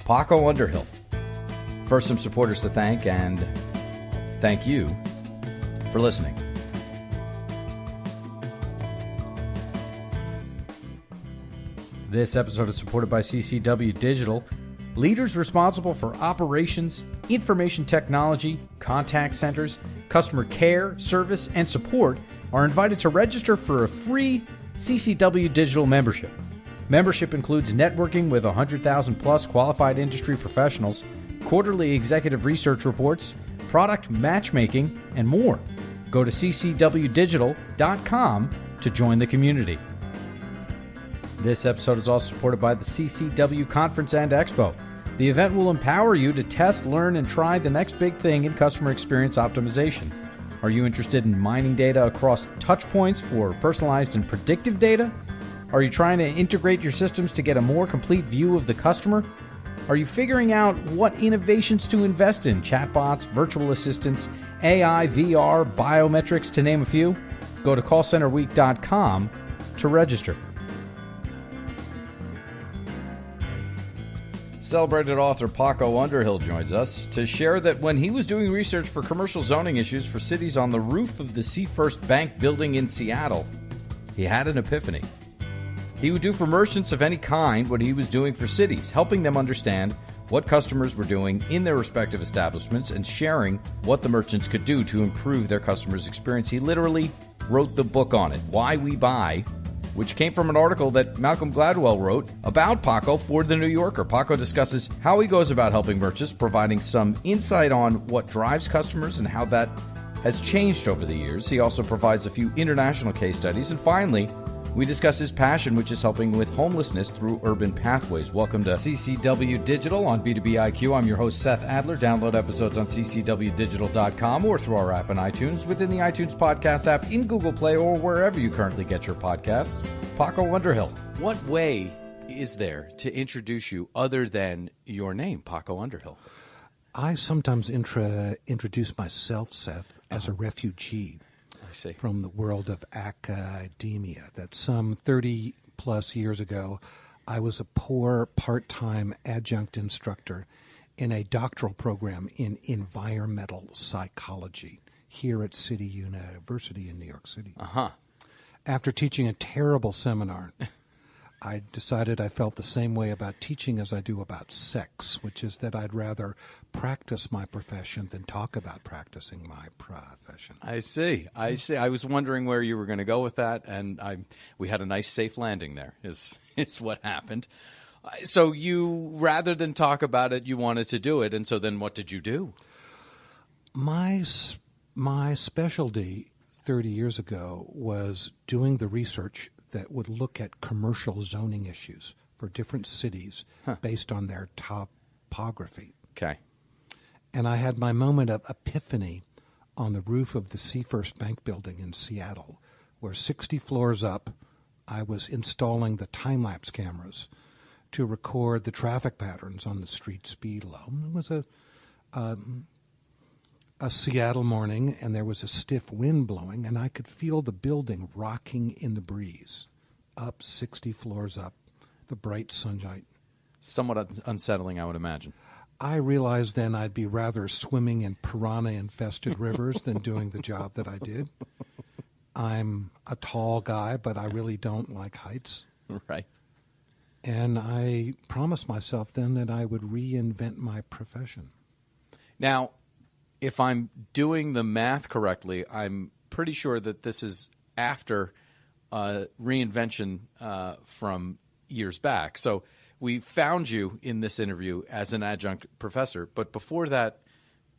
Paco Underhill. First, some supporters to thank, and thank you for listening. This episode is supported by CCW Digital, leaders responsible for operations, information technology, contact centers, customer care, service, and support are invited to register for a free CCW Digital membership. Membership includes networking with 100,000 plus qualified industry professionals, quarterly executive research reports, product matchmaking, and more. Go to ccwdigital.com to join the community. This episode is also supported by the CCW Conference and Expo. The event will empower you to test, learn, and try the next big thing in customer experience optimization. Are you interested in mining data across touchpoints for personalized and predictive data? Are you trying to integrate your systems to get a more complete view of the customer? Are you figuring out what innovations to invest in? Chatbots, virtual assistants, AI, VR, biometrics, to name a few? Go to callcenterweek.com to register. Celebrated author Paco Underhill joins us to share that when he was doing research for commercial zoning issues for cities on the roof of the Seafirst Bank building in Seattle, he had an epiphany. He would do for merchants of any kind what he was doing for cities, helping them understand what customers were doing in their respective establishments and sharing what the merchants could do to improve their customers' experience. He literally wrote the book on it, Why We Buy, which came from an article that Malcolm Gladwell wrote about Paco for The New Yorker. Paco discusses how he goes about helping merchants, providing some insight on what drives customers and how that has changed over the years. He also provides a few international case studies. And finally, we discuss his passion, which is helping with homelessness through urban pathways. Welcome to CCW Digital on B2B IQ. I'm your host, Seth Adler. Download episodes on ccwdigital.com or through our app on iTunes, within the iTunes podcast app, in Google Play, or wherever you currently get your podcasts. Paco Underhill. What way is there to introduce you other than your name, Paco Underhill? I sometimes introduce myself, Seth, as a refugee. I see. From the world of academia. That some 30 plus years ago, I was a poor part-time adjunct instructor in a doctoral program in environmental psychology here at City University in New York City. After teaching a terrible seminar, I decided I felt the same way about teaching as I do about sex, which is that I'd rather practice my profession than talk about practicing my profession. I see. I was wondering where you were going to go with that, and we had a nice safe landing there is what happened. So you, rather than talk about it, you wanted to do it, and so then what did you do? My specialty 30 years ago was doing the research that would look at commercial zoning issues for different cities based on their topography. Okay. And I had my moment of epiphany on the roof of the Seafirst Bank building in Seattle, where 60 floors up, I was installing the time-lapse cameras to record the traffic patterns on the streets below. It was a Seattle morning, and there was a stiff wind blowing, and I could feel the building rocking in the breeze, up 60 floors up, the bright sunlight. Somewhat unsettling, I would imagine. I realized then I'd be rather swimming in piranha-infested rivers than doing the job that I did. I'm a tall guy, but I really don't like heights. Right. And I promised myself then that I would reinvent my profession. Now, if I'm doing the math correctly, I'm pretty sure that this is after reinvention from years back. So we found you in this interview as an adjunct professor, but before that,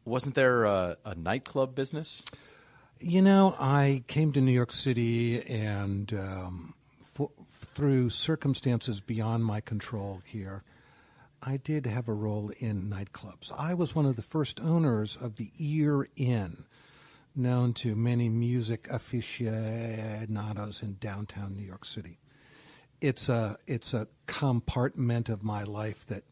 wasn't there a nightclub business? You know, I came to New York City and through circumstances beyond my control here, I did have a role in nightclubs. I was one of the first owners of the Ear Inn, known to many music aficionados in downtown New York City. It's a compartment of my life that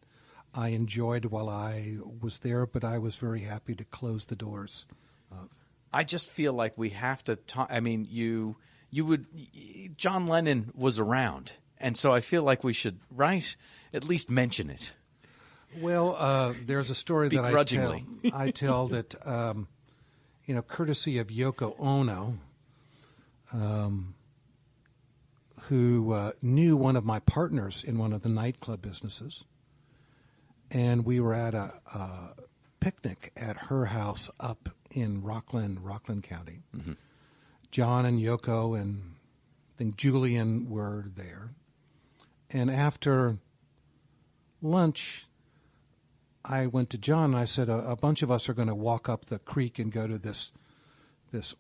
I enjoyed while I was there, but I was very happy to close the doors of. I just feel like we have to talk. I mean, John Lennon was around, and so I feel like we should, right, at least mention it. Well, there's a story that Begrudgingly. I tell that, courtesy of Yoko Ono, who knew one of my partners in one of the nightclub businesses, and we were at a picnic at her house up in Rockland County. Mm-hmm. John and Yoko and I think Julian were there. And after lunch, I went to John and I said, a bunch of us are going to walk up the creek and go to this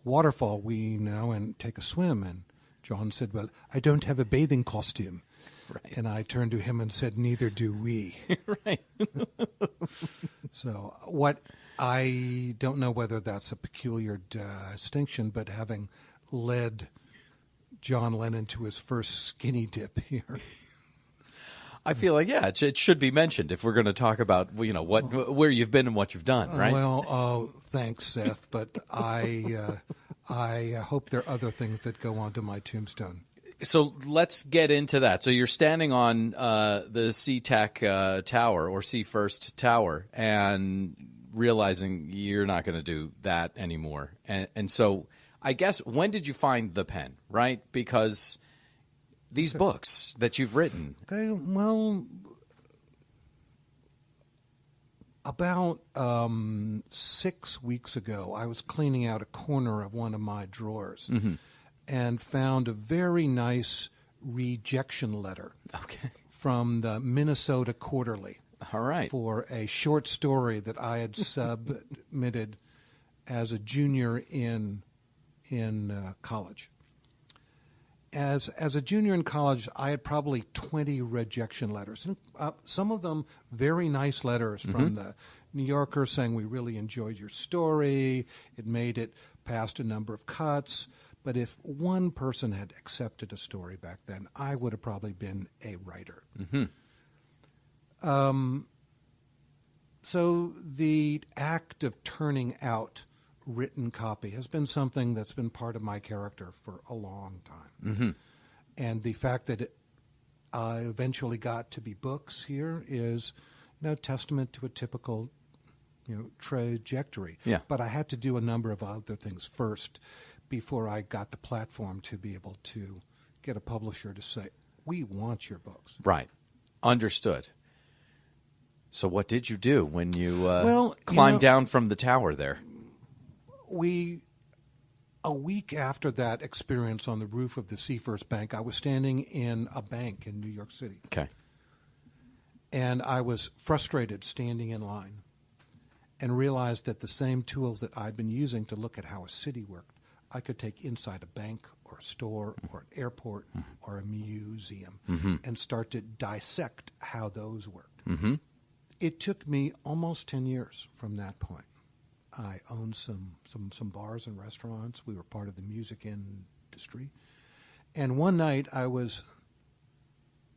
waterfall we know and take a swim. And John said, well, I don't have a bathing costume. Right. And I turned to him and said, neither do we. Right. So what I don't know whether that's a peculiar distinction, but having led John Lennon to his first skinny dip here. I feel like, yeah, it should be mentioned if we're going to talk about, where you've been and what you've done, right? Well, thanks, Seth, but I hope there are other things that go onto my tombstone. So let's get into that. So you're standing on the SeaTac Tower or Sea First Tower and realizing you're not going to do that anymore. And so I guess when did you find the pen, right? Because these books that you've written. Okay, well, about 6 weeks ago, I was cleaning out a corner of one of my drawers. Mm-hmm. And found a very nice rejection letter from the Minnesota Quarterly. All right. For a short story that I had submitted as a junior in college. As a junior in college, I had probably 20 rejection letters. And, some of them very nice letters from the New Yorker saying, we really enjoyed your story. It made it past a number of cuts. But if one person had accepted a story back then, I would have probably been a writer. Mm-hmm. So the act of turning out written copy has been something that's been part of my character for a long time. Mm-hmm. And the fact that it eventually got to be books here is, testament to a typical, trajectory. Yeah. But I had to do a number of other things first before I got the platform to be able to get a publisher to say, we want your books. Right. Understood. So what did you do when you climbed down from the tower there? A week after that experience on the roof of the Sea First Bank, I was standing in a bank in New York City. Okay. And I was frustrated standing in line and realized that the same tools that I'd been using to look at how a city worked, I could take inside a bank or a store or an airport or a museum and start to dissect how those worked. Mm-hmm. It took me almost 10 years from that point. I owned some bars and restaurants. We were part of the music industry. And one night I was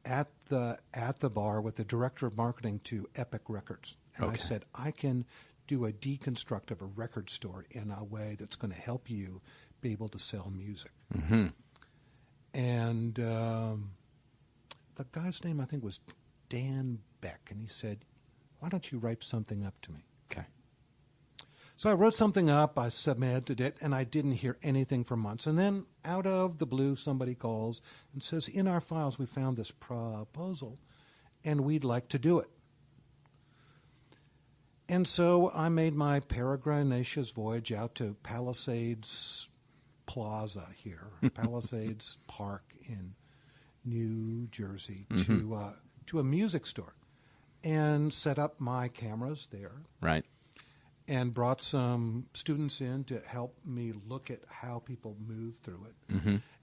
at the bar with the director of marketing to Epic Records. And I said, I can do a deconstruct of a record store in a way that's going to help you be able to sell music. Mm-hmm. And the guy's name, I think, was Dan Beck. And he said, why don't you write something up to me? Okay. So I wrote something up, I submitted it, and I didn't hear anything for months. And then out of the blue, somebody calls and says, in our files, we found this proposal, and we'd like to do it. And so I made my peregrinacious voyage out to Palisades Plaza here, Palisades Park in New Jersey, to a music store, and set up my cameras there. Right. And brought some students in to help me look at how people move through it,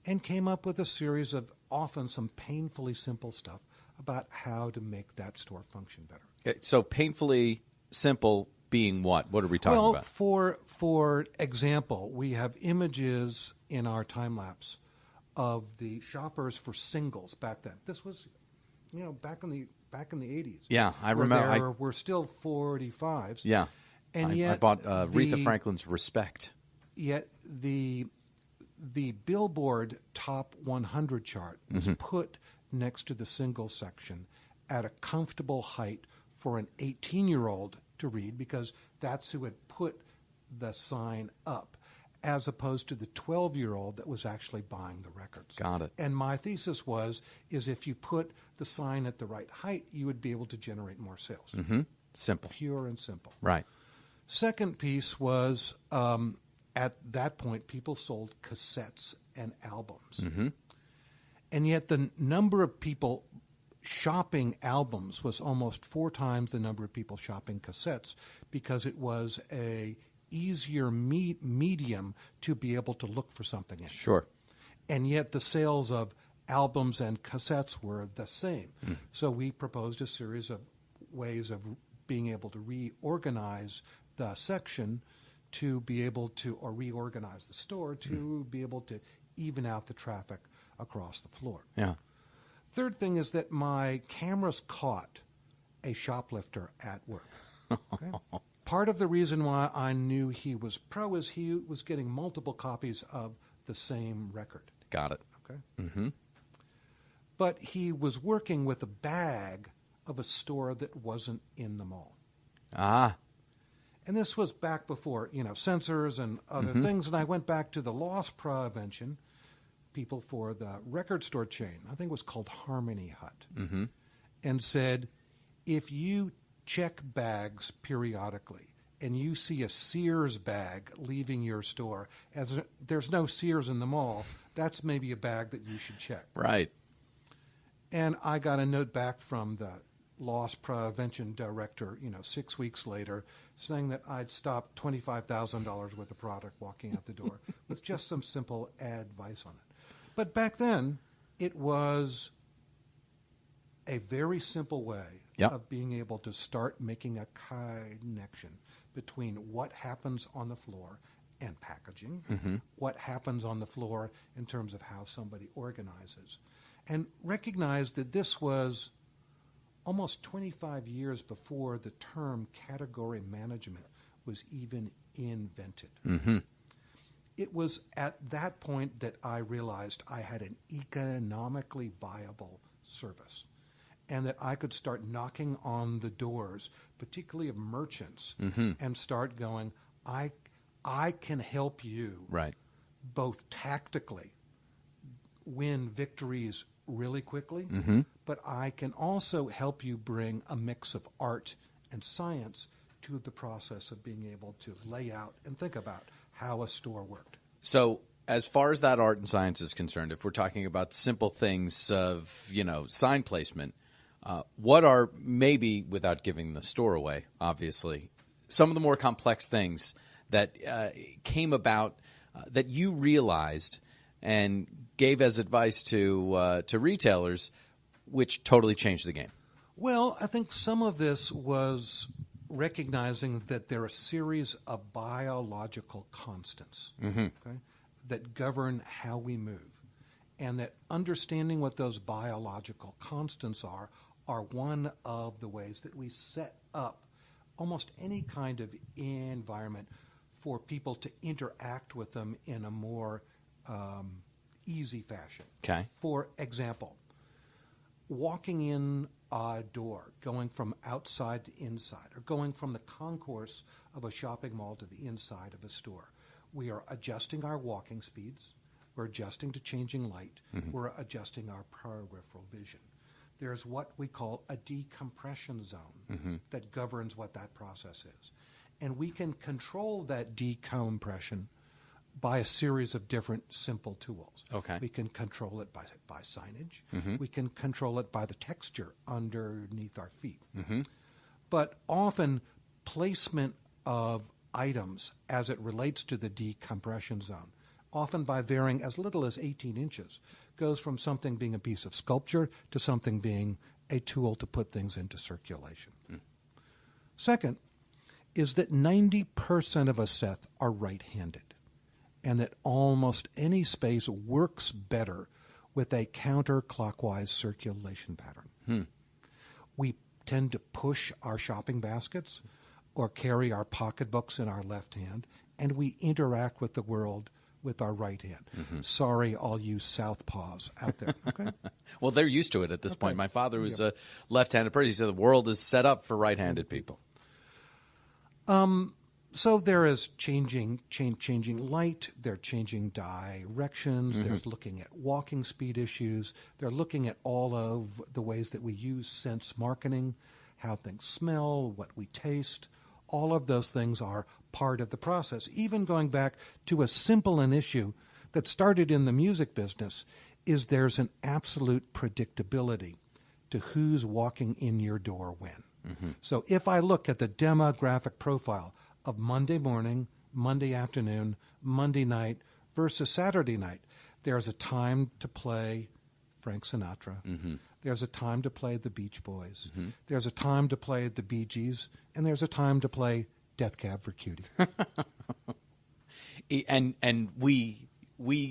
and came up with a series of often some painfully simple stuff about how to make that store function better. So painfully simple being what? What are we talking about? For example, we have images in our time lapse of the shoppers for singles back then. This was, back in the 80s. Yeah, I remember. There were still 45s. Yeah. And I bought Aretha Franklin's Respect. Yet the Billboard Top 100 chart was put next to the singles section at a comfortable height for an 18-year-old to read because that's who had put the sign up, as opposed to the 12-year-old that was actually buying the records. Got it. And my thesis is if you put the sign at the right height, you would be able to generate more sales. Mm-hmm. Simple. Pure and simple. Right. Second piece was, at that point, people sold cassettes and albums. Mm-hmm. And yet the number of people shopping albums was almost 4 times the number of people shopping cassettes because it was a easier medium to be able to look for something in. Sure. And yet the sales of albums and cassettes were the same. So we proposed a series of ways of being able to reorganize the section to be able to, or reorganize the store to be able to even out the traffic across the floor. Yeah. Third thing is that my cameras caught a shoplifter at work. Okay? Part of the reason why I knew he was pro is he was getting multiple copies of the same record. Got it. Okay? Mm-hmm. But he was working with a bag of a store that wasn't in the mall. Ah. And this was back before, censors and other things. And I went back to the loss prevention people for the record store chain. I think it was called Harmony Hut. And said, if you check bags periodically and you see a Sears bag leaving your store, as there's no Sears in the mall, that's maybe a bag that you should check. Right. And I got a note back from the loss prevention director, 6 weeks later, saying that I'd stopped $25,000 worth of product walking out the door with just some simple advice on it. But back then, it was a very simple way of being able to start making a connection between what happens on the floor and packaging, what happens on the floor in terms of how somebody organizes, and recognize that this was almost 25 years before the term category management was even invented. It was at that point that I realized I had an economically viable service and that I could start knocking on the doors, particularly of merchants, and start going, I can help you both tactically win victories really quickly, but I can also help you bring a mix of art and science to the process of being able to lay out and think about how a store worked. So as far as that art and science is concerned, if we're talking about simple things of, sign placement, what are, maybe without giving the store away, obviously, some of the more complex things that came about that you realized and gave as advice to retailers, which totally changed the game? Well, I think some of this was recognizing that there are a series of biological constants that govern how we move, and that understanding what those biological constants are one of the ways that we set up almost any kind of environment for people to interact with them in a more easy fashion. Okay. For example, walking in a door, going from outside to inside, or going from the concourse of a shopping mall to the inside of a store. We are adjusting our walking speeds. We're adjusting to changing light. We're adjusting our peripheral vision. There's what we call a decompression zone that governs what that process is. And we can control that decompression by a series of different simple tools. Okay. We can control it by signage. We can control it by the texture underneath our feet. But often placement of items as it relates to the decompression zone, often by varying as little as 18 inches, goes from something being a piece of sculpture to something being a tool to put things into circulation. Second is that 90% of us, Seth, are right-handed, and that almost any space works better with a counterclockwise circulation pattern. We tend to push our shopping baskets or carry our pocketbooks in our left hand, and we interact with the world with our right hand. Sorry, all you southpaws out there. Okay. Well, they're used to it at this point. My father was a left-handed person. He said the world is set up for right-handed people. So there is changing light. They're changing directions. They're looking at walking speed issues. They're looking at all of the ways that we use sense marketing, how things smell, what we taste. All of those things are part of the process. Even going back to a simple an issue that started in the music business is there's an absolute predictability to who's walking in your door when. So if I look at the demographic profile of Monday morning, Monday afternoon, Monday night versus Saturday night, there's a time to play Frank Sinatra. There's a time to play the Beach Boys. There's a time to play the Bee Gees. And there's a time to play Death Cab for Cutie. And we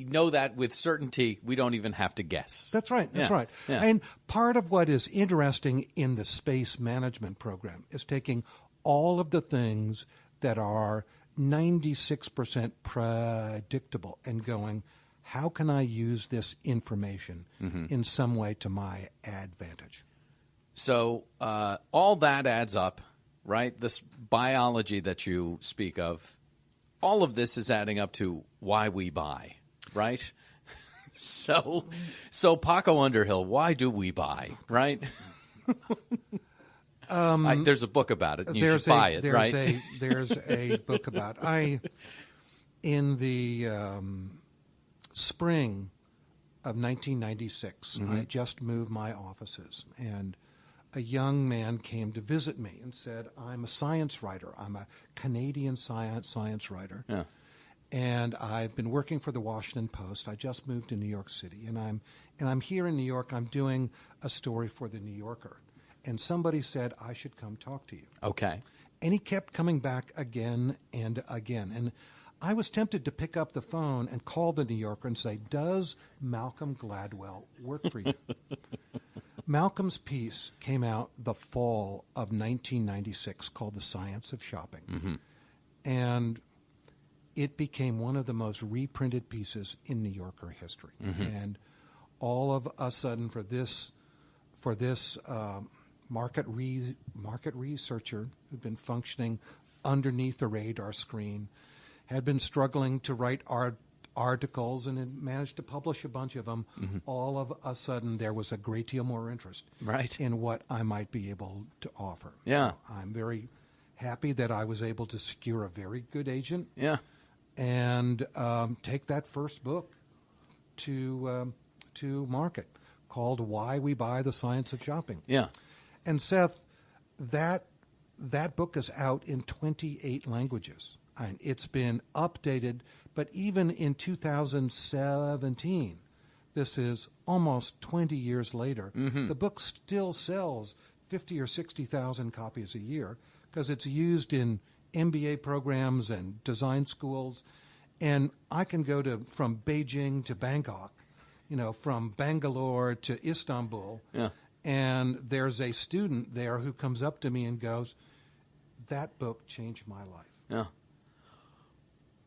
know that with certainty. We don't even have to guess. That's right. That's right. Yeah. And part of what is interesting in the space management program is taking all of the things that are 96% predictable and going, how can I use this information in some way to my advantage? So all that adds up, right? This biology that you speak of, all of this is adding up to why we buy, right? So Paco Underhill, why do we buy, right? There's a book about it. And you should buy it, right? There's a book about it. In the spring of 1996, I just moved my offices, and a young man came to visit me and said, I'm a science writer. I'm a Canadian science writer. Yeah. And I've been working for the Washington Post. I just moved to New York City, and I'm here in New York. I'm doing a story for the New Yorker. And somebody said I should come talk to you. Okay. And he kept coming back again and again. And I was tempted to pick up the phone and call the New Yorker and say, does Malcolm Gladwell work for you? Malcolm's piece came out the fall of 1996 called The Science of Shopping. And it became one of the most reprinted pieces in New Yorker history. And all of a sudden for this market researcher who'd been functioning underneath the radar screen, had been struggling to write articles and had managed to publish a bunch of them. All of a sudden, there was a great deal more interest in what I might be able to offer. Yeah. So I'm very happy that I was able to secure a very good agent. Yeah. And take that first book to market, called Why We Buy: The Science of Shopping. Yeah. And Seth, that book is out in 28 languages. And it's been updated, but even in 2017, this is almost 20 years later, the book still sells 50 or 60,000 copies a year because it's used in MBA programs and design schools. And I can go from Beijing to Bangkok, from Bangalore to Istanbul. Yeah. And there's a student there who comes up to me and goes, that book changed my life. Yeah.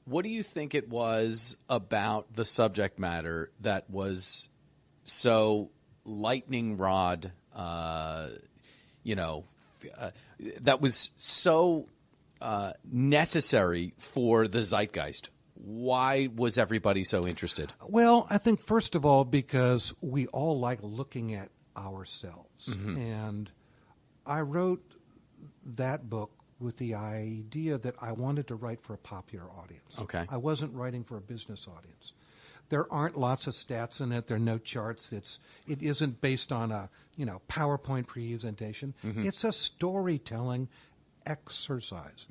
What do you think it was about the subject matter that was so lightning rod, that was so necessary for the zeitgeist? Why was everybody so interested? Well, I think, first of all, because we all like looking at ourselves. And I wrote that book with the idea that I wanted to write for a popular audience. Okay. I wasn't writing for a business audience. There aren't lots of stats in it. There are no charts. It isn't based on a PowerPoint presentation. It's a storytelling exercise.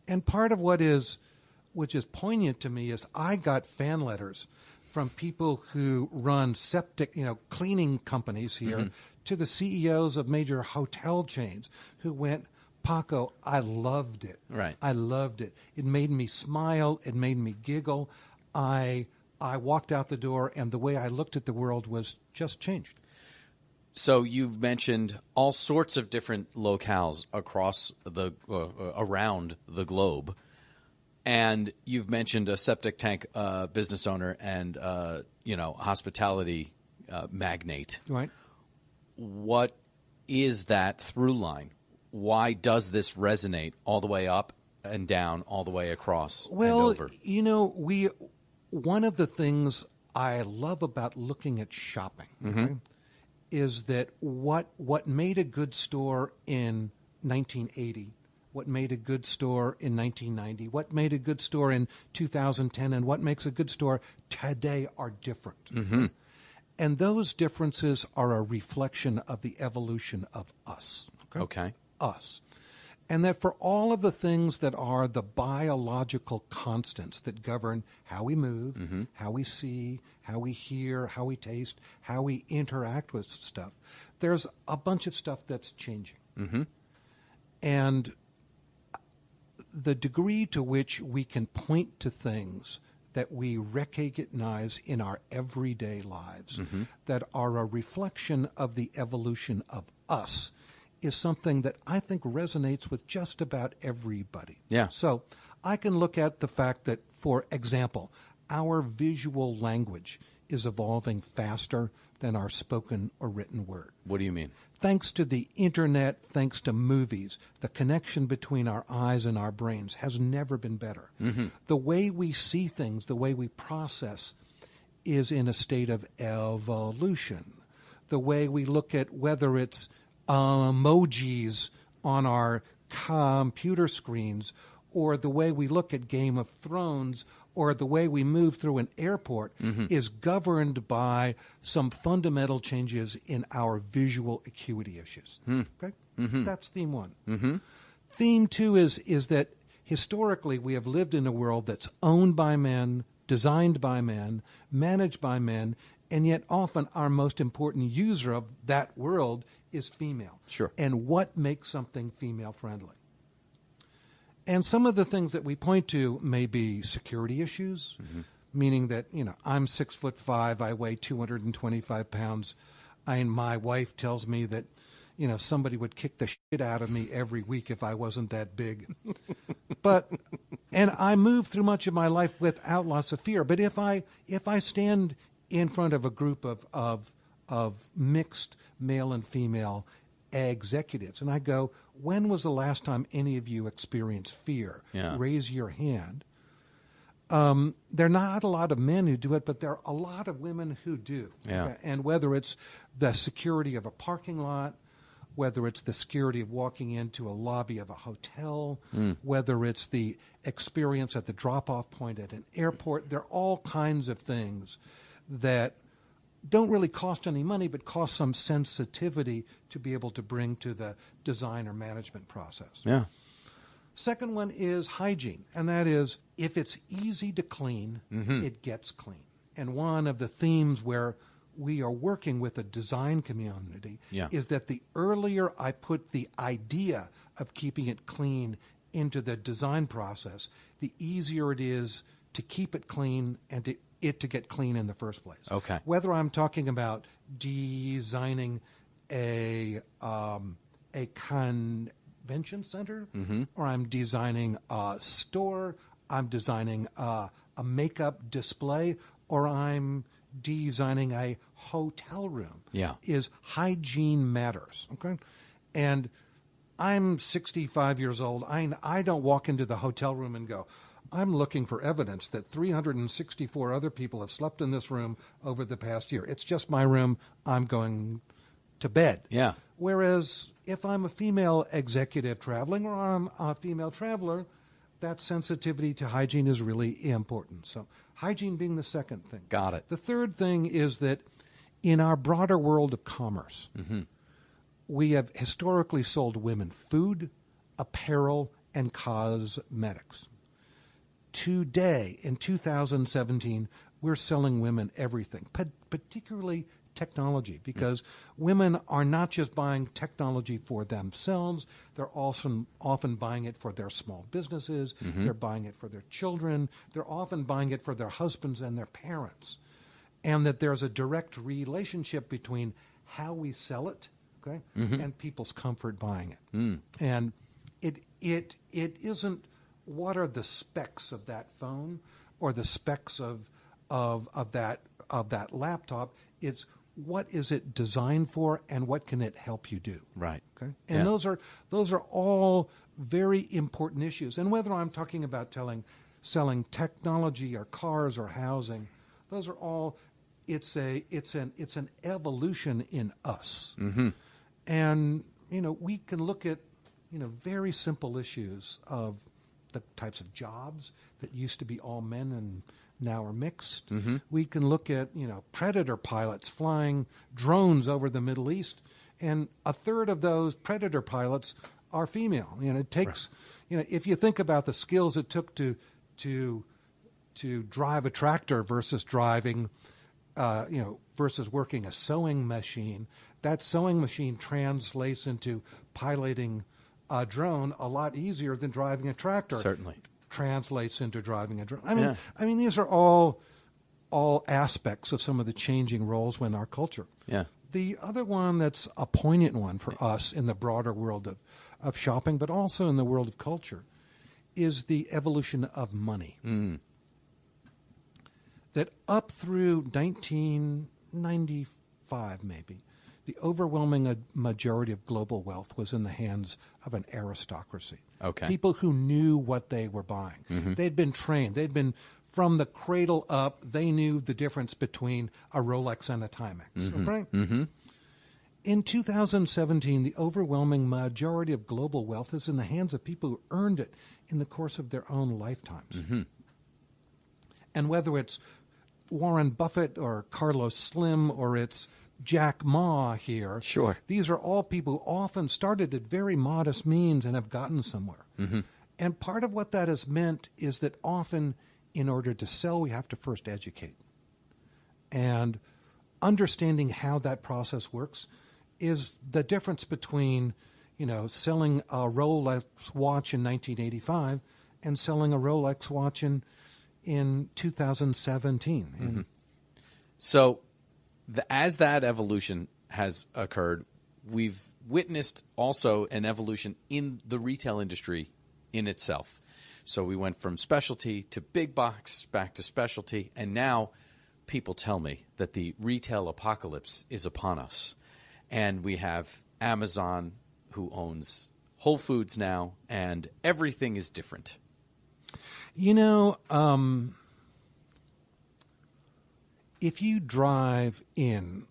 And part of which is poignant to me is I got fan letters from people who run septic, cleaning companies here, to the CEOs of major hotel chains who went, Paco, I loved it. Right. I loved it. It made me smile. It made me giggle. I walked out the door, and the way I looked at the world was just changed. So you've mentioned all sorts of different locales across around the globe. And you've mentioned a septic tank business owner and hospitality magnate. Right. What is that through line? Why does this resonate all the way up and down, all the way across and over? One of the things I love about looking at shopping okay, is that what made a good store in 1980, what made a good store in 1990, what made a good store in 2010, and what makes a good store today are different. Mm-hmm. And those differences are a reflection of the evolution of us. Okay. Us. And that for all of the things that are the biological constants that govern how we move, how we see, how we hear, how we taste, how we interact with stuff, there's a bunch of stuff that's changing. Mm-hmm. And the degree to which we can point to things that we recognize in our everyday lives that are a reflection of the evolution of us is something that I think resonates with just about everybody. Yeah. So I can look at the fact that, for example, our visual language is evolving faster than our spoken or written word. What do you mean? Thanks to the internet, thanks to movies, the connection between our eyes and our brains has never been better. Mm-hmm. The way we see things, the way we process, is in a state of evolution. The way we look at whether it's emojis on our computer screens, or the way we look at Game of Thrones, or the way we move through an airport is governed by some fundamental changes in our visual acuity issues. Okay? That's theme one. Theme two is that historically we have lived in a world that's owned by men, designed by men, managed by men, and yet often our most important user of that world is female. Sure. And what makes something female friendly? And some of the things that we point to may be security issues, meaning that, I'm 6'5", I weigh 225 pounds. My wife tells me that, somebody would kick the shit out of me every week if I wasn't that big. And I move through much of my life without lots of fear. But if I stand in front of a group of mixed male and female executives, and I go, when was the last time any of you experienced fear? Yeah. Raise your hand. There are not a lot of men who do it, but there are a lot of women who do. Yeah. Okay? And whether it's the security of a parking lot, whether it's the security of walking into a lobby of a hotel, whether it's the experience at the drop-off point at an airport, there are all kinds of things that don't really cost any money, but cost some sensitivity to be able to bring to the design or management process. Yeah. Second one is hygiene, and that is if it's easy to clean, it gets clean. And one of the themes where we are working with a design community is that the earlier I put the idea of keeping it clean into the design process, the easier it is to keep it clean and to get clean in the first place. Okay. Whether I'm talking about designing a convention center, or I'm designing a store, I'm designing a makeup display, or I'm designing a hotel room, is hygiene matters. Okay, and I'm 65 years old. I don't walk into the hotel room and go, I'm looking for evidence that 364 other people have slept in this room over the past year. It's just my room. I'm going to bed. Yeah. Whereas if I'm a female executive traveling or I'm a female traveler, that sensitivity to hygiene is really important. So hygiene being the second thing. Got it. The third thing is that in our broader world of commerce, we have historically sold women food, apparel, and cosmetics. Today, in 2017, we're selling women everything, particularly technology, because women are not just buying technology for themselves, they're also often buying it for their small businesses, they're buying it for their children, they're often buying it for their husbands and their parents. And that there's a direct relationship between how we sell it, okay, and people's comfort buying it. And it isn't what are the specs of that phone or the specs of that laptop. It's what is it designed for and what can it help you do. Right. Okay. And those are all very important issues. And whether I'm talking about selling technology or cars or housing, those are all it's an evolution in us. Mm-hmm. And we can look at very simple issues of the types of jobs that used to be all men and now are mixed. Mm-hmm. We can look at Predator pilots flying drones over the Middle East, and a third of those Predator pilots are female. It takes if you think about the skills it took to drive a tractor versus driving versus working a sewing machine, that sewing machine translates into piloting a drone a lot easier than driving a tractor. Certainly. Translates into driving a drone. I mean, these are all aspects of some of the changing roles in our culture. Yeah. The other one that's a poignant one for us in the broader world of shopping, but also in the world of culture, is the evolution of money. Mm. That up through 1995, maybe, the overwhelming majority of global wealth was in the hands of an aristocracy. Okay. People who knew what they were buying. Mm-hmm. They'd been trained. They'd been, from the cradle up, they knew the difference between a Rolex and a Timex. Mm-hmm. Right? Mm-hmm. In 2017, the overwhelming majority of global wealth is in the hands of people who earned it in the course of their own lifetimes. Mm-hmm. And whether it's Warren Buffett or Carlos Slim or it's Jack Ma here, sure, these are all people who often started at very modest means and have gotten somewhere. Mm-hmm. And part of what that has meant is that often, in order to sell, we have to first educate. And understanding how that process works is the difference between, selling a Rolex watch in 1985 and selling a Rolex watch in 2017. Mm-hmm. So as that evolution has occurred, we've witnessed also an evolution in the retail industry in itself. So we went from specialty to big box, back to specialty, and now people tell me that the retail apocalypse is upon us. And we have Amazon, who owns Whole Foods now, and everything is different. If you drive in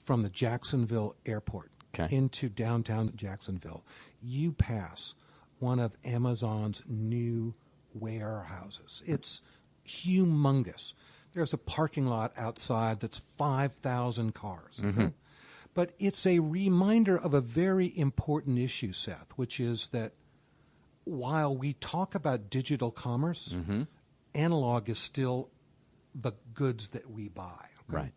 from the Jacksonville airport into downtown Jacksonville, you pass one of Amazon's new warehouses. It's humongous. There's a parking lot outside that's 5,000 cars. Mm-hmm. But it's a reminder of a very important issue, Seth, which is that while we talk about digital commerce, mm-hmm. analog is still the goods that we buy. Okay? Right.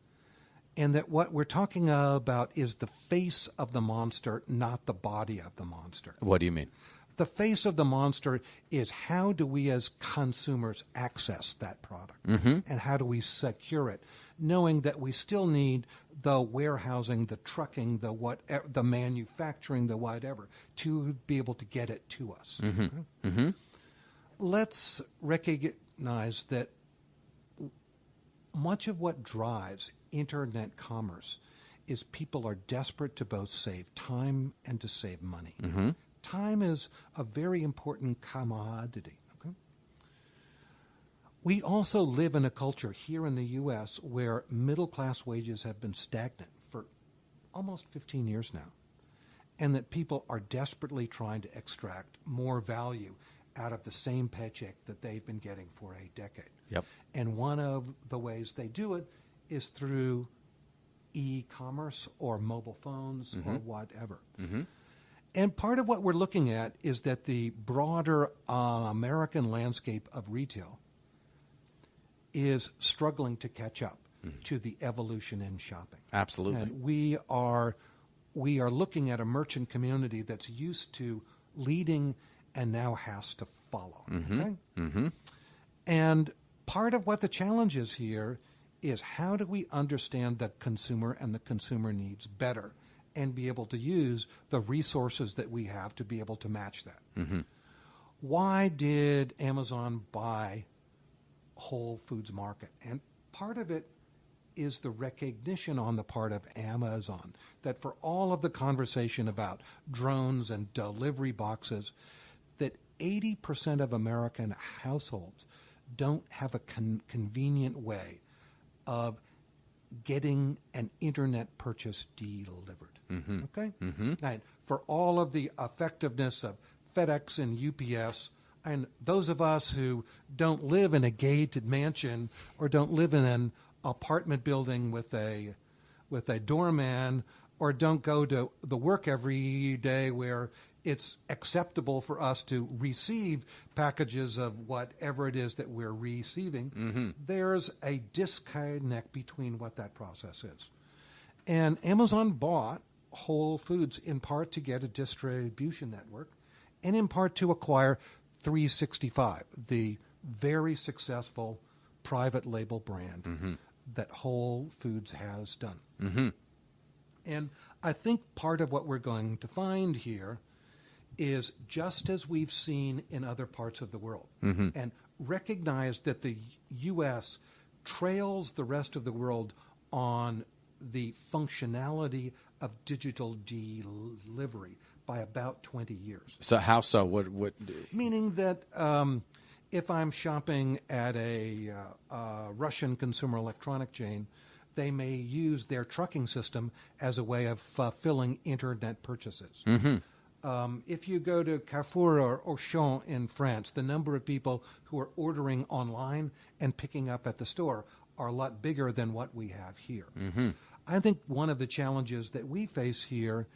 And that what we're talking about is the face of the monster, not the body of the monster. What do you mean? The face of the monster is how do we as consumers access that product? Mm-hmm. And how do we secure it? Knowing that we still need the warehousing, the trucking, the manufacturing, the whatever, to be able to get it to us. Mm-hmm. Okay? Mm-hmm. Let's recognize that much of what drives internet commerce is people are desperate to both save time and to save money. Mm-hmm. Time is a very important commodity. Okay? We also live in a culture here in the U.S. where middle-class wages have been stagnant for almost 15 years now, and that people are desperately trying to extract more value out of the same paycheck that they've been getting for a decade. Yep. And one of the ways they do it is through e-commerce or mobile phones mm-hmm. or whatever. Mm-hmm. And part of what we're looking at is that the broader American landscape of retail is struggling to catch up mm-hmm. to the evolution in shopping. Absolutely. And we are looking at a merchant community that's used to leading and now has to follow. Mm-hmm. Okay? Mm-hmm. And part of what the challenge is here is how do we understand the consumer and the consumer needs better and be able to use the resources that we have to be able to match that. Mm-hmm. why did Amazon buy Whole Foods Market? And part of it is the recognition on the part of Amazon that for all of the conversation about drones and delivery boxes, that 80% of American households don't have a convenient way of getting an internet purchase delivered. Okay? And for all of the effectiveness of FedEx and UPS, and those of us who don't live in a gated mansion or don't live in an apartment building with a doorman, or don't go to the work every day where it's acceptable for us to receive packages of whatever it is that we're receiving, there's a disconnect between what that process is. And Amazon bought Whole Foods in part to get a distribution network and in part to acquire 365, the very successful private label brand that Whole Foods has done. And I think part of what we're going to find here is just as we've seen in other parts of the world, and recognize that the U.S. trails the rest of the world on the functionality of digital delivery by about 20 years. So how so? What? Meaning that if I'm shopping at a Russian consumer electronic chain, they may use their trucking system as a way of fulfilling internet purchases. If you go to Carrefour or Auchan in France, the number of people who are ordering online and picking up at the store are a lot bigger than what we have here. I think one of the challenges that we face here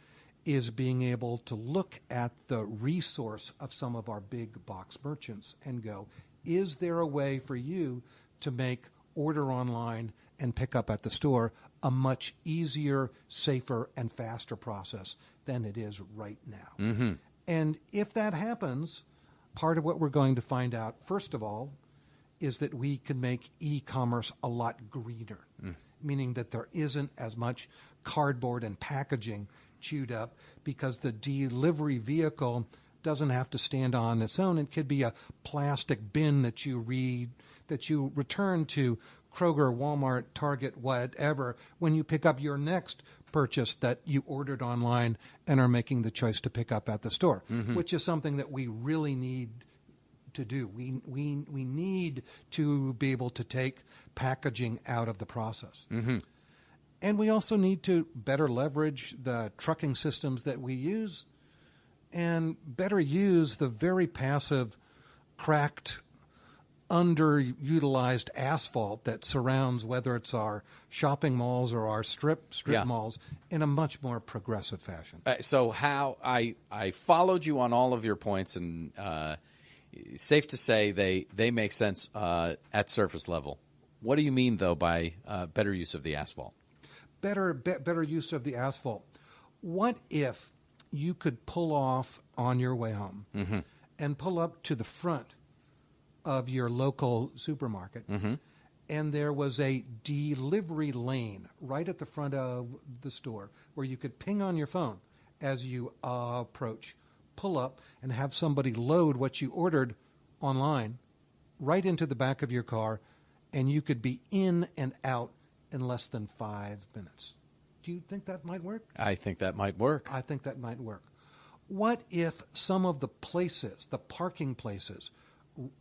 is being able to look at the resource of some of our big box merchants and go, is there a way for you to make order online and pick up at the store a much easier, safer, and faster process than it is right now? And if that happens, part of what we're going to find out, first of all, is that we can make e-commerce a lot greener, meaning that there isn't as much cardboard and packaging chewed up because the delivery vehicle doesn't have to stand on its own. It could be a plastic bin that you return to Kroger, Walmart, Target, whatever, when you pick up your next purchase that you ordered online and are making the choice to pick up at the store, which is something that we really need to do. We need to be able to take packaging out of the process. And we also need to better leverage the trucking systems that we use and better use the very passive, cracked, underutilized asphalt that surrounds whether it's our shopping malls or our strip malls in a much more progressive fashion. So how I followed you on all of your points, and safe to say they make sense at surface level. What do you mean, though, by better use of the asphalt? Better use of the asphalt. What if you could pull off on your way home and pull up to the front of your local supermarket, and there was a delivery lane right at the front of the store where you could ping on your phone as you approach, pull up, and have somebody load what you ordered online right into the back of your car, and you could be in and out in less than 5 minutes. Do you think that might work? I think that might work. I think that might work. What if some of the places, the parking places,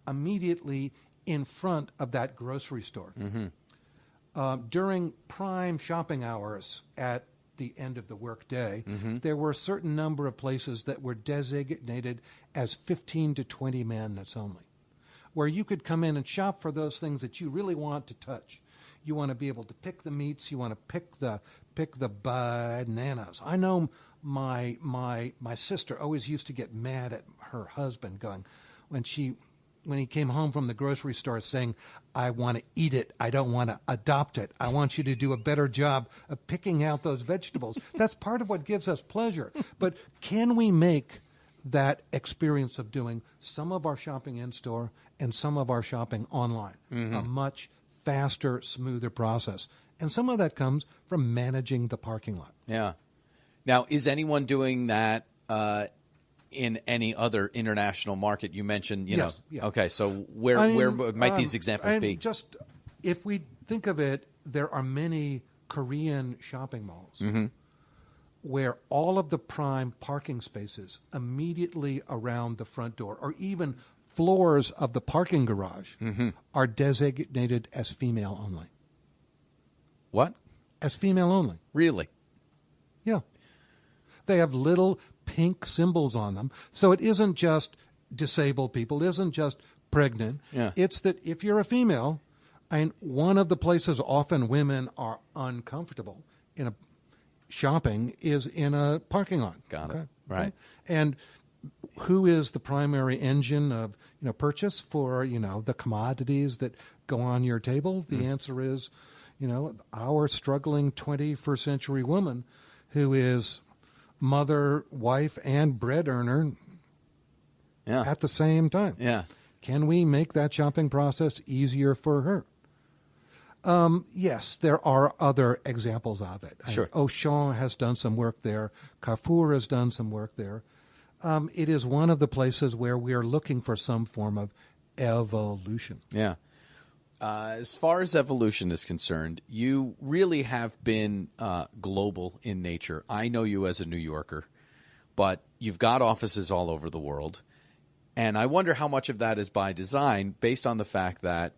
immediately in front of that grocery store, during prime shopping hours at the end of the workday, there were a certain number of places that were designated as 15 to 20 minutes only, where you could come in and shop for those things that you really want to touch. You want to be able to pick the meats. You want to pick the bananas. I know my sister always used to get mad at her husband when he came home from the grocery store saying, I want to eat it. I don't want to adopt it. I want you to do a better job of picking out those vegetables. That's part of what gives us pleasure. But can we make that experience of doing some of our shopping in store and some of our shopping online a much faster, smoother process? And some of that comes from managing the parking lot. Yeah. Now, is anyone doing that in any other international market? You mentioned, you know. Yeah. Okay, so where might these examples be? Just if we think of it, there are many Korean shopping malls where all of the prime parking spaces immediately around the front door, or even floors of the parking garage, are designated as female only. What? As female only. Really? Yeah. They have little pink symbols on them. So it isn't just disabled people, it isn't just pregnant. Yeah. It's that if you're a female, and one of the places often women are uncomfortable in a shopping is in a parking lot. Got it. Right. And who is the primary engine of purchase for the commodities that go on your table? The answer is our struggling 21st century woman who is mother, wife, and bread earner at the same time. Yeah. Can we make that shopping process easier for her? Yes, there are other examples of it. Sure. Auchan has done some work there. Carrefour has done some work there. It is one of the places where we are looking for some form of evolution. Yeah. As far as evolution is concerned, you really have been global in nature. I know you as a New Yorker, but you've got offices all over the world. And I wonder how much of that is by design based on the fact that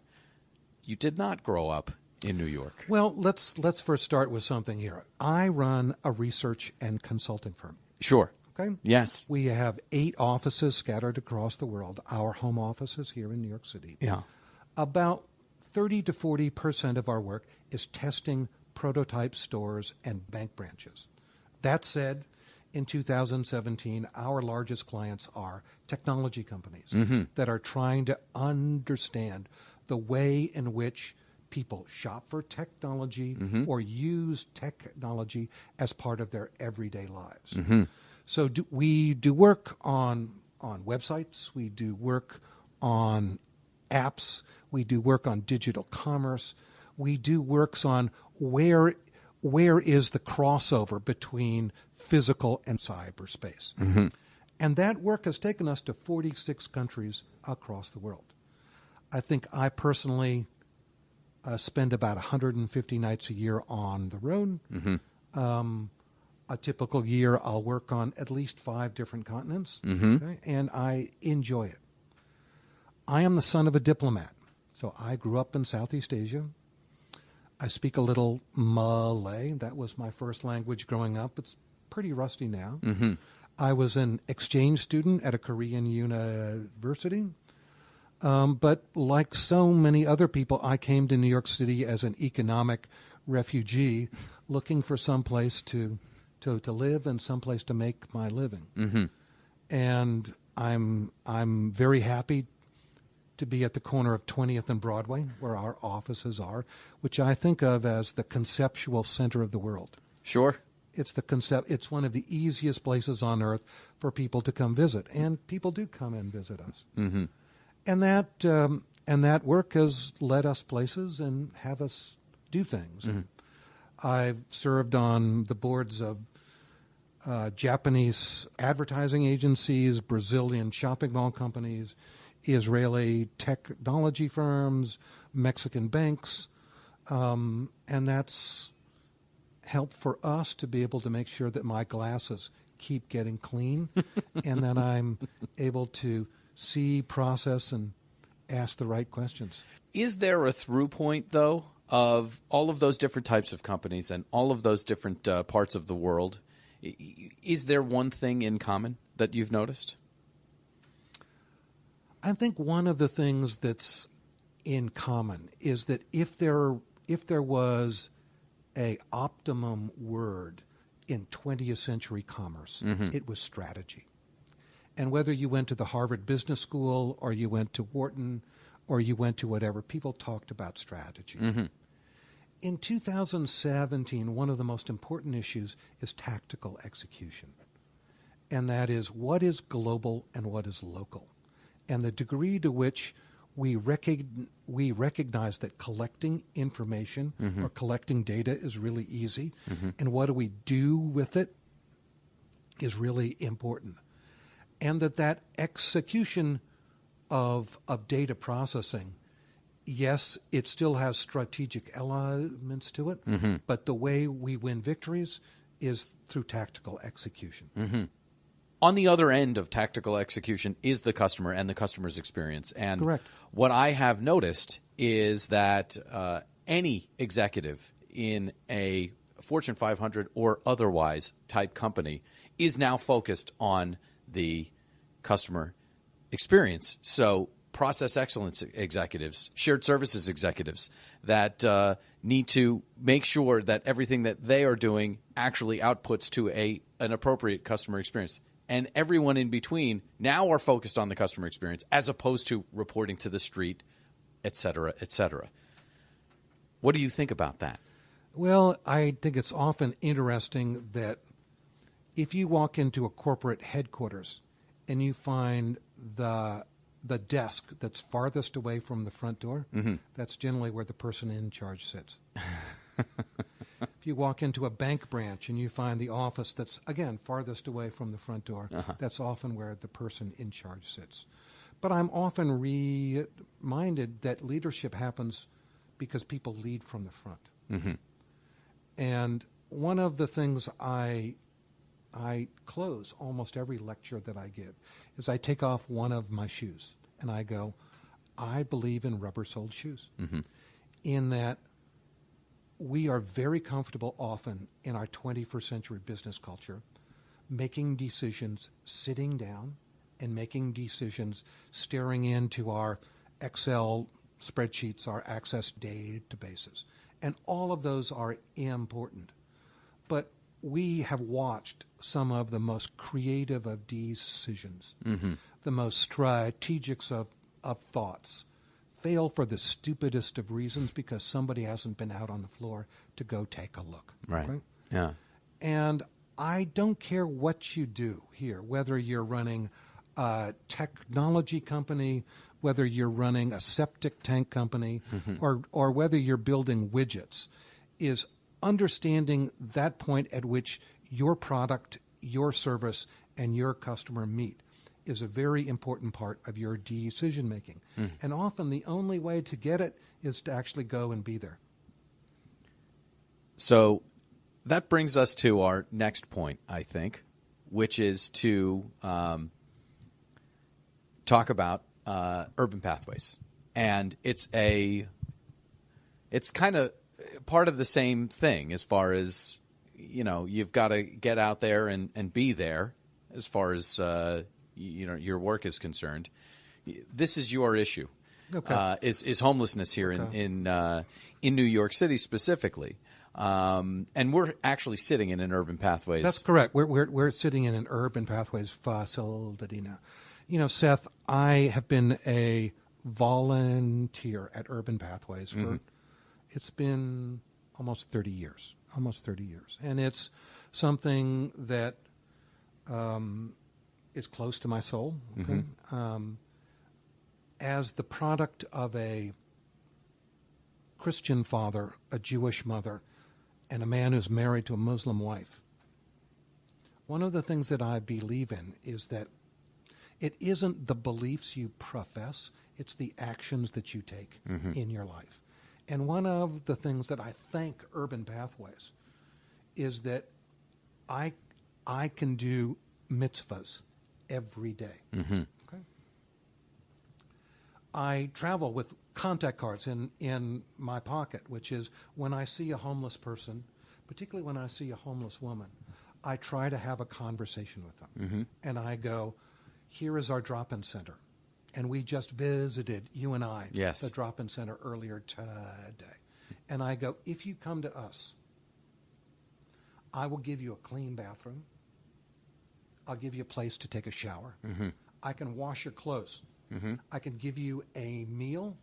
you did not grow up in New York. Well, let's first start with something here. I run a research and consulting firm. Sure. Okay? Yes. We have 8 offices scattered across the world. Our home office is here in New York City. Yeah. About 30 to 40% of our work is testing prototype stores and bank branches. That said, in 2017, our largest clients are technology companies that are trying to understand the way in which people shop for technology or use technology as part of their everyday lives. So we do work on websites, we do work on apps, we do work on digital commerce, we do works on where is the crossover between physical and cyberspace. And that work has taken us to 46 countries across the world. I think I personally spend about 150 nights a year on the road. A typical year, I'll work on at least 5 different continents, okay? And I enjoy it. I am the son of a diplomat, so I grew up in Southeast Asia. I speak a little Malay. That was my first language growing up. It's pretty rusty now. I was an exchange student at a Korean university. But like so many other people, I came to New York City as an economic refugee looking for some place to live and some place to make my living. And I'm very happy to be at the corner of 20th and Broadway, where our offices are, which I think of as the conceptual center of the world. Sure. It's one of the easiest places on earth for people to come visit, and people do come and visit us. And that work has led us places and have us do things. I've served on the boards of Japanese advertising agencies, Brazilian shopping mall companies, Israeli technology firms, Mexican banks, and that's helped for us to be able to make sure that my glasses keep getting clean and that I'm able to see, process, and ask the right questions. Is there a through point, though, of all of those different types of companies and all of those different parts of the world? Is there one thing in common that you've noticed? I think one of the things that's in common is that if there was a optimum word in 20th century commerce, it was strategy. And whether you went to the Harvard Business School or you went to Wharton or you went to whatever, people talked about strategy. In 2017, one of the most important issues is tactical execution. And that is what is global and what is local. And the degree to which we recognize that collecting information or collecting data is really easy, and what do we do with it is really important. and that execution of data processing, yes, it still has strategic elements to it, but the way we win victories is through tactical execution. On the other end of tactical execution is the customer and the customer's experience. And Correct. what I have noticed is that any executive in a Fortune 500 or otherwise type company is now focused on the customer experience. So process excellence executives, shared services executives that need to make sure that everything that they are doing actually outputs to an appropriate customer experience. And everyone in between now are focused on the customer experience as opposed to reporting to the street, et cetera, et cetera. What do you think about that? Well, I think it's often interesting that if you walk into a corporate headquarters and you find the desk that's farthest away from the front door, that's generally where the person in charge sits. If you walk into a bank branch and you find the office that's, again, farthest away from the front door, that's often where the person in charge sits. But I'm often reminded that leadership happens because people lead from the front. And one of the things I close almost every lecture that I give is I take off one of my shoes and I go, I believe in rubber-soled shoes. In that we are very comfortable often in our 21st century business culture making decisions sitting down and making decisions staring into our Excel spreadsheets, our Access databases. And all of those are important. But we have watched some of the most creative of decisions, the most strategic of thoughts, fail for the stupidest of reasons because somebody hasn't been out on the floor to go take a look. Right. Okay? Yeah. And I don't care what you do here, whether you're running a technology company, whether you're running a septic tank company, or whether you're building widgets, is understanding that point at which your product, your service, and your customer meet is a very important part of your decision making. And often the only way to get it is to actually go and be there. So that brings us to our next point, I think, which is to talk about urban pathways. And it's kind of part of the same thing as far as, you've got to get out there and be there as far as, your work is concerned. This is your issue, is homelessness here in New York City specifically. And we're actually sitting in an urban pathways. That's correct. We're sitting in an urban pathways facility now. Seth, I have been a volunteer at Urban Pathways for it's been almost 30 years. And it's something that is close to my soul. Okay? As the product of a Christian father, a Jewish mother, and a man who's married to a Muslim wife, one of the things that I believe in is that it isn't the beliefs you profess, it's the actions that you take in your life. And one of the things that I thank Urban Pathways is that I can do mitzvahs every day. Okay? I travel with contact cards in my pocket, which is when I see a homeless person, particularly when I see a homeless woman, I try to have a conversation with them. And I go, here is our drop-in center. And we just visited, you and I, the drop-in center earlier today. And I go, if you come to us, I will give you a clean bathroom. I'll give you a place to take a shower. I can wash your clothes. I can give you a meal.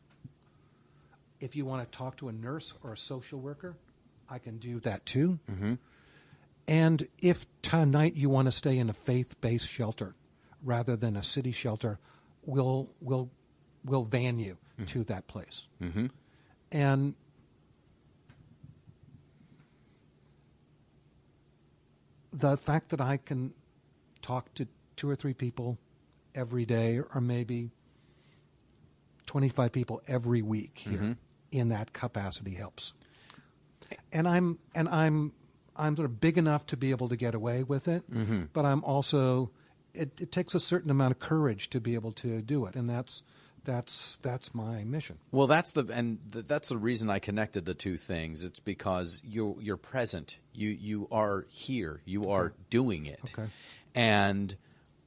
If you want to talk to a nurse or a social worker, I can do that too. And if tonight you want to stay in a faith-based shelter rather than a city shelter, we'll van you to that place. And the fact that I can talk to 2 or 3 people every day, or maybe 25 people every week here in that capacity helps. And I'm sort of big enough to be able to get away with it, but I'm also it takes a certain amount of courage to be able to do it, and that's my mission. Well, that's the reason I connected the two things. It's because you're present. You are here. You are doing it. Okay. And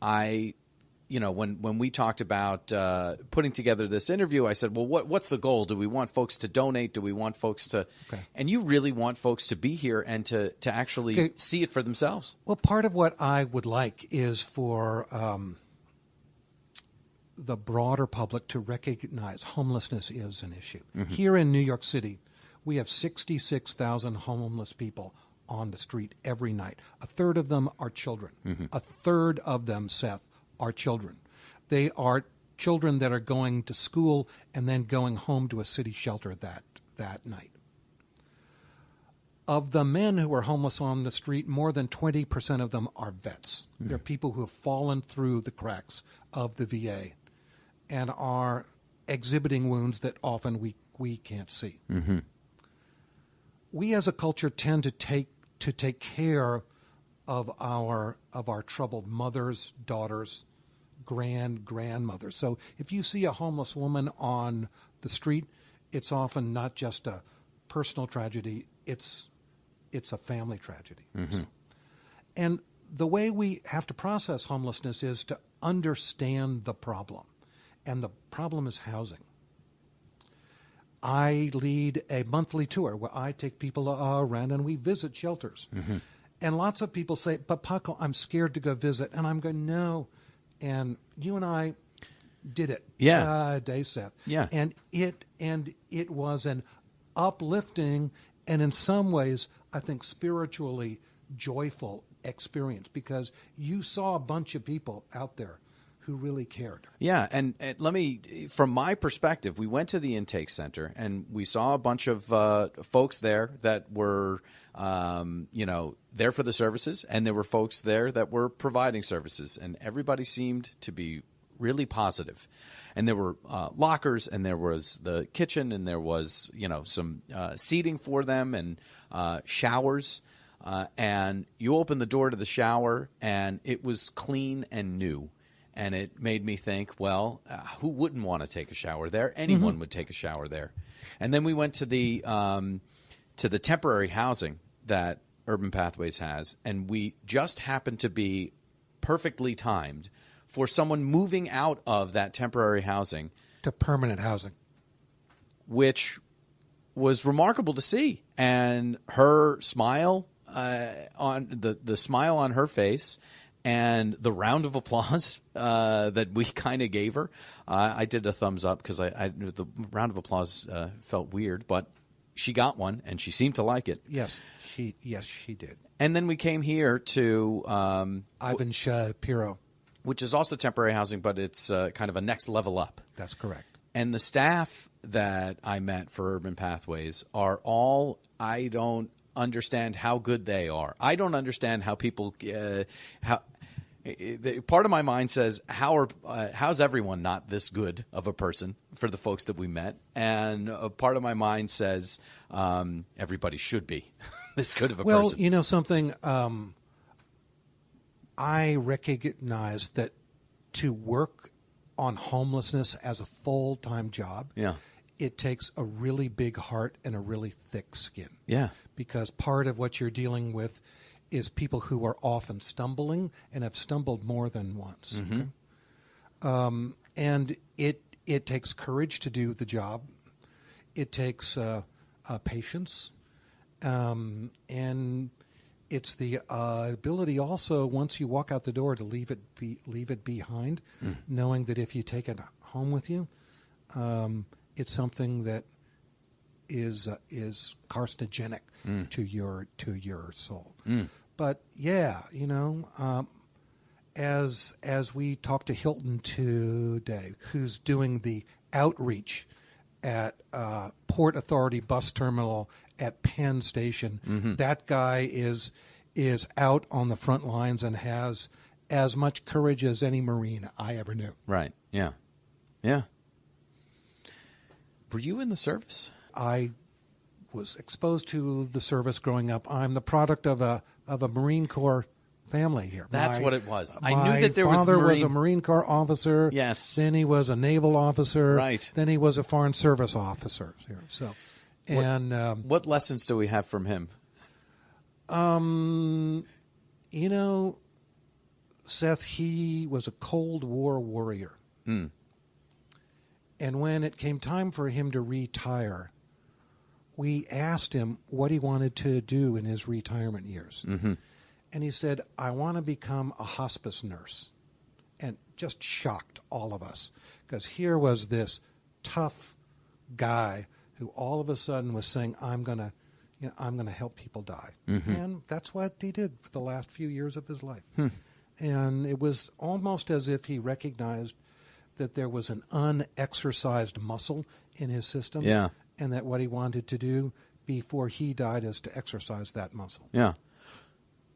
when we talked about putting together this interview, I said, well, what's the goal? Do we want folks to donate? Do we want folks to Okay. And you really want folks to be here and to actually see it for themselves. Well, part of what I would like is for the broader public to recognize homelessness is an issue. Here in New York City, we have 66,000 homeless people on the street every night. A third of them are children. A third of them, Seth, are children. They are children that are going to school and then going home to a city shelter that night. Of the men who are homeless on the street, more than 20% of them are vets. They're people who have fallen through the cracks of the VA and are exhibiting wounds that often we can't see. We as a culture tend to take care of our troubled mothers, daughters, grandmothers. So if you see a homeless woman on the street, it's often not just a personal tragedy, it's a family tragedy. So, and the way we have to process homelessness is to understand the problem. And the problem is housing. I lead a monthly tour where I take people around and we visit shelters. And lots of people say, but Paco, I'm scared to go visit. And I'm going, no. And you and I did it. Day, Seth. Yeah. And it was an uplifting and in some ways, I think, spiritually joyful experience because you saw a bunch of people out there who really cared. Yeah, and let me, from my perspective, we went to the intake center and we saw a bunch of folks there that were, there for the services, and there were folks there that were providing services, and everybody seemed to be really positive. And there were lockers, and there was the kitchen, and there was, some seating for them and showers. And you opened the door to the shower, and it was clean and new. And it made me think, well, who wouldn't want to take a shower there? Anyone would take a shower there. And then we went to the temporary housing that Urban Pathways has, and we just happened to be perfectly timed for someone moving out of that temporary housing to permanent housing, which was remarkable to see. And her smile on the smile on her face. And the round of applause that we kind of gave her, I did a thumbs up because the round of applause felt weird, but she got one and she seemed to like it. Yes, she did. And then we came here to Ivan Shapiro, which is also temporary housing, but it's kind of a next level up. That's correct. And the staff that I met for Urban Pathways are all, I don't understand how good they are. I don't understand how people part of my mind says how's everyone not this good of a person for the folks that we met, and a part of my mind says everybody should be this good of a person. Well, you know something, I recognize that to work on homelessness as a full-time job, it takes a really big heart and a really thick skin. Yeah. Because part of what you're dealing with is people who are often stumbling and have stumbled more than once. Okay? And it takes courage to do the job. It takes patience. And it's the ability also, once you walk out the door, to leave it behind, knowing that if you take it home with you, it's something that is carcinogenic to your soul. But yeah, as we talked to Hilton today, who's doing the outreach at Port Authority Bus Terminal at Penn Station, that guy is out on the front lines and has as much courage as any Marine I ever knew. Right. Yeah. Yeah. Were you in the service? I was exposed to the service growing up. I'm the product of a Marine Corps family here. That's what it was. I My knew that there was father was a Marine Corps officer. Yes. Then he was a naval officer. Right. Then he was a Foreign Service officer here. So, and what lessons do we have from him? you know, Seth, he was a Cold War warrior. Mm. And when it came time for him to retire, we asked him what he wanted to do in his retirement years. Mm-hmm. And he said, I want to become a hospice nurse. And just shocked all of us, because here was this tough guy who all of a sudden was saying, I'm going to help people die. Mm-hmm. And that's what he did for the last few years of his life. Hmm. And it was almost as if he recognized that there was an unexercised muscle in his system. Yeah. And that what he wanted to do before he died is to exercise that muscle. Yeah.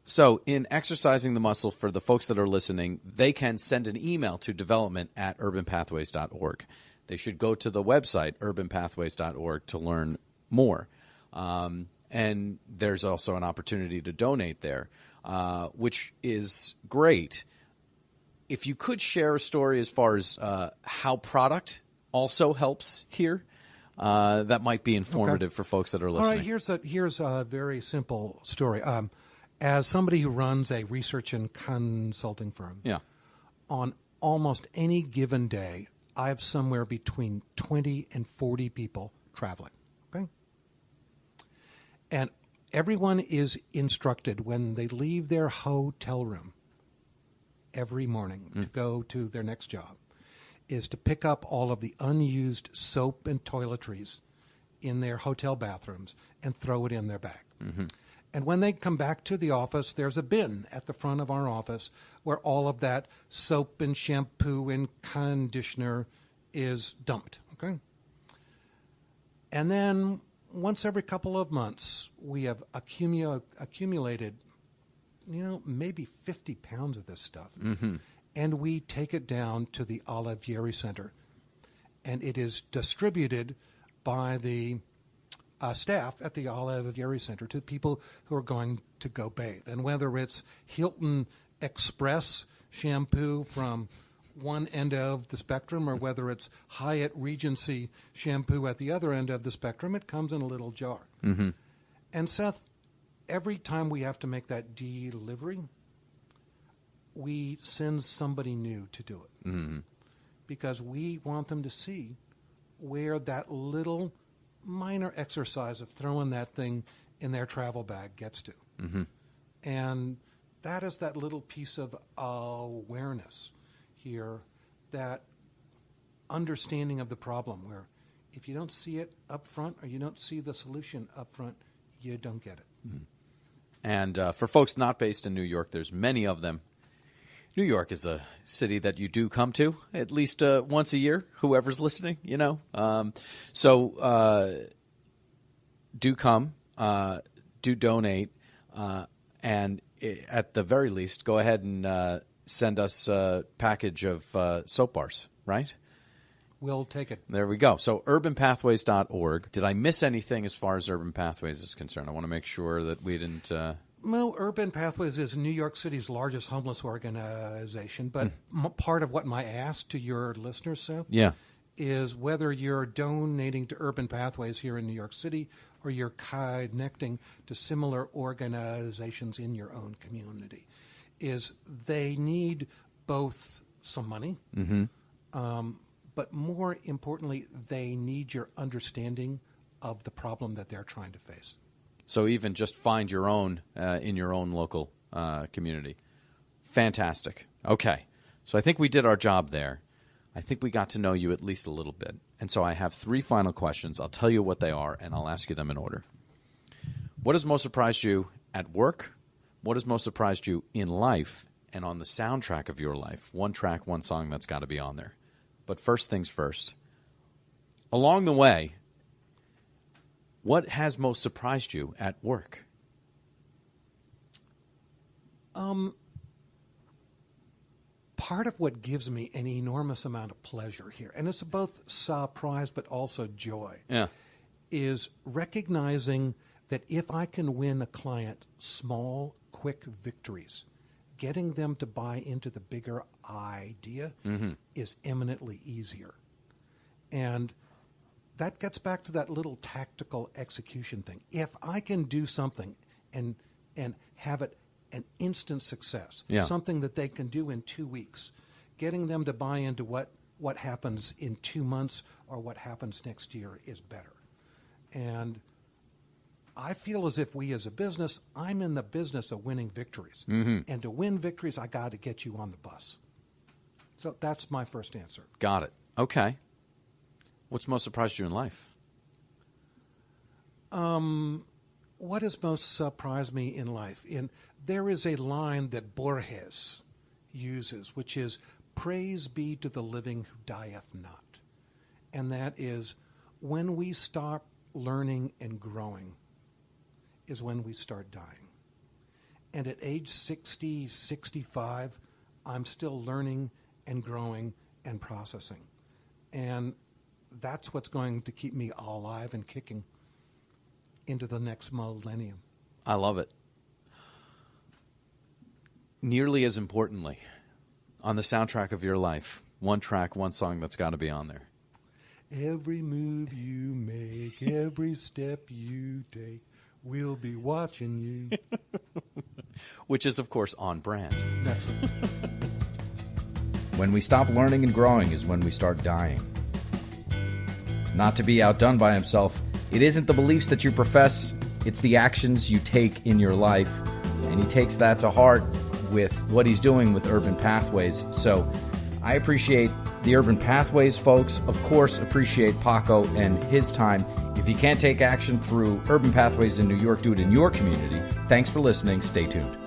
So in exercising the muscle, for the folks that are listening, they can send an email to development@urbanpathways.org. They should go to the website, urbanpathways.org, to learn more. And there's also an opportunity to donate there, which is great. If you could share a story as far as how product also helps here, that might be informative for folks that are listening. All right, here's a very simple story. As somebody who runs a research and consulting firm, Yeah. on almost any given day, I have somewhere between 20 and 40 people traveling. Okay? And everyone is instructed when they leave their hotel room every morning to go to their next job is to pick up all of the unused soap and toiletries in their hotel bathrooms and throw it in their bag. Mm-hmm. And when they come back to the office, there's a bin at the front of our office where all of that soap and shampoo and conditioner is dumped. Okay? And then once every couple of months, we have accumulated, maybe 50 pounds of this stuff. Mm-hmm. And we take it down to the Olivieri Center. And it is distributed by the staff at the Olivieri Center to people who are going to go bathe. And whether it's Hilton Express shampoo from one end of the spectrum or whether it's Hyatt Regency shampoo at the other end of the spectrum, it comes in a little jar. Mm-hmm. And Seth, every time we have to make that delivery, we send somebody new to do it. Mm-hmm. Because we want them to see where that little minor exercise of throwing that thing in their travel bag gets to. Mm-hmm. And that is that little piece of awareness here, that understanding of the problem, where if you don't see it up front or you don't see the solution up front, you don't get it. Mm-hmm. And for folks not based in New York, there's many of them. New York is a city that you do come to at least once a year, whoever's listening, So do come, do donate, and at the very least, go ahead and send us a package of soap bars, right? We'll take it. There we go. So urbanpathways.org. Did I miss anything as far as Urban Pathways is concerned? I want to make sure that we didn't... Well, Urban Pathways is New York City's largest homeless organization, but part of what my ask to your listeners, Seth, is whether you're donating to Urban Pathways here in New York City or you're connecting to similar organizations in your own community, is they need both some money, but more importantly, they need your understanding of the problem that they're trying to face. So even just find your own in your own local community. Fantastic. Okay. So I think we did our job there. I think we got to know you at least a little bit. And so I have 3 final questions. I'll tell you what they are, and I'll ask you them in order. What has most surprised you at work? What has most surprised you in life? And on the soundtrack of your life, one track, one song that's got to be on there. But first things first. Along the way, what has most surprised you at work? part of what gives me an enormous amount of pleasure here, and it's both surprise but also joy, is recognizing that if I can win a client small, quick victories, getting them to buy into the bigger idea is eminently easier. And that gets back to that little tactical execution thing. If I can do something and have it an instant success, something that they can do in 2 weeks, getting them to buy into what happens in 2 months or what happens next year is better. And I feel as if we as a business, I'm in the business of winning victories. And to win victories, I got to get you on the bus. So that's my first answer. Got it. Okay. What's most surprised you in life? What has most surprised me in life? There is a line that Borges uses, which is, "Praise be to the living who dieth not." And that is, when we stop learning and growing is when we start dying. And at age 60, 65, I'm still learning and growing and processing. And that's what's going to keep me alive and kicking into the next millennium. I love it. Nearly as importantly, on the soundtrack of your life, one track, one song that's got to be on there. Every move you make, every step you take, we'll be watching you. Which is, of course, on brand. When we stop learning and growing is when we start dying. Not to be outdone by himself, it isn't the beliefs that you profess, it's the actions you take in your life. And he takes that to heart with what he's doing with Urban Pathways. So I appreciate the Urban Pathways folks. Of course, appreciate Paco and his time. If you can't take action through Urban Pathways in New York, do it in your community. Thanks for listening. Stay tuned.